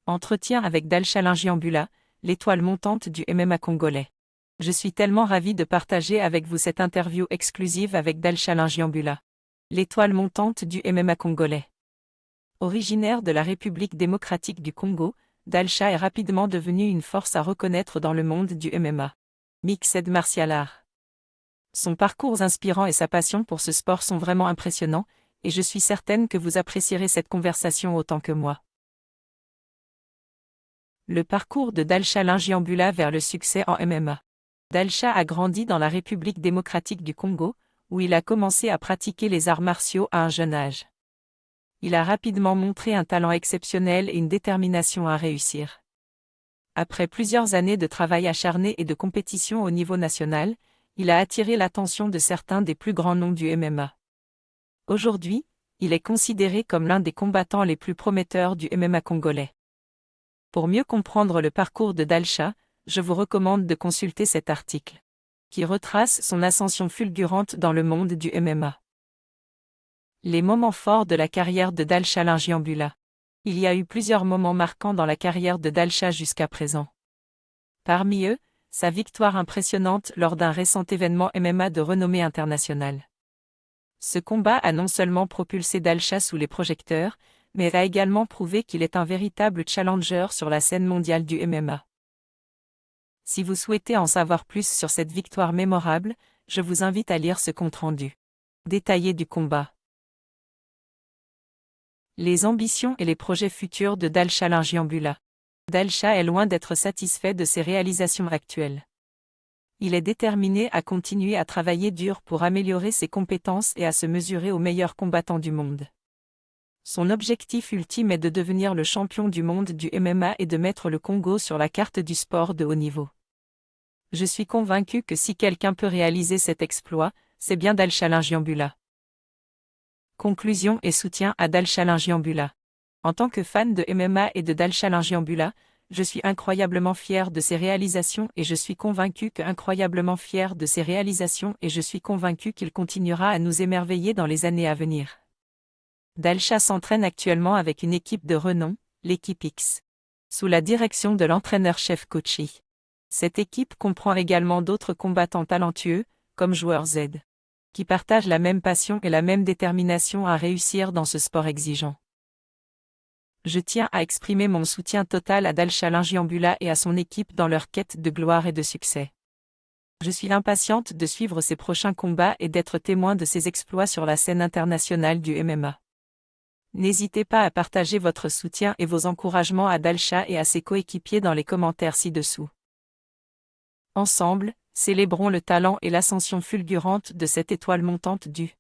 Entretien avec Dalcha Lungiambula, l'étoile montante du MMA congolais. Je suis tellement ravi de partager avec vous cette interview exclusive avec Dalcha Lungiambula, l'étoile montante du MMA congolais. Originaire de la République démocratique du Congo, Dalcha est rapidement devenu une force à reconnaître dans le monde du MMA. Mixed Martial Art. Son parcours inspirant et sa passion pour ce sport sont vraiment impressionnants, et je suis certaine que vous apprécierez cette conversation autant que moi. Le parcours de Dalcha Lungiambula vers le succès en MMA. Dalcha a grandi dans la République démocratique du Congo, où il a commencé à pratiquer les arts martiaux à un jeune âge. Il a rapidement montré un talent exceptionnel et une détermination à réussir. Après plusieurs années de travail acharné et de compétition au niveau national, il a attiré l'attention de certains des plus grands noms du MMA. Aujourd'hui, il est considéré comme l'un des combattants les plus prometteurs du MMA congolais. Pour mieux comprendre le parcours de Dalcha, je vous recommande de consulter cet article, qui retrace son ascension fulgurante dans le monde du MMA. Les moments forts de la carrière de Dalcha Lungiambula. Il y a eu plusieurs moments marquants dans la carrière de Dalcha jusqu'à présent. Parmi eux, sa victoire impressionnante lors d'un récent événement MMA de renommée internationale. Ce combat a non seulement propulsé Dalcha sous les projecteurs, mais a également prouvé qu'il est un véritable challenger sur la scène mondiale du MMA. Si vous souhaitez en savoir plus sur cette victoire mémorable, je vous invite à lire ce compte-rendu détaillé du combat. Les ambitions et les projets futurs de Dalcha Lungiambula. Dalcha est loin d'être satisfait de ses réalisations actuelles. Il est déterminé à continuer à travailler dur pour améliorer ses compétences et à se mesurer aux meilleurs combattants du monde. Son objectif ultime est de devenir le champion du monde du MMA et de mettre le Congo sur la carte du sport de haut niveau. Je suis convaincu que si quelqu'un peut réaliser cet exploit, c'est bien Dalcha Lungiambula. Conclusion et soutien à Dalcha Lungiambula. En tant que fan de MMA et de Dalcha Lungiambula, je suis incroyablement fier de ses réalisations et je suis convaincu qu'il continuera à nous émerveiller dans les années à venir. Dalcha s'entraîne actuellement avec une équipe de renom, l'équipe X, sous la direction de l'entraîneur-chef Kochi. Cette équipe comprend également d'autres combattants talentueux, comme joueur Z, qui partagent la même passion et la même détermination à réussir dans ce sport exigeant. Je tiens à exprimer mon soutien total à Dalcha Lungiambula et à son équipe dans leur quête de gloire et de succès. Je suis impatiente de suivre ses prochains combats et d'être témoin de ses exploits sur la scène internationale du MMA. N'hésitez pas à partager votre soutien et vos encouragements à Dalcha et à ses coéquipiers dans les commentaires ci-dessous. Ensemble, célébrons le talent et l'ascension fulgurante de cette étoile montante du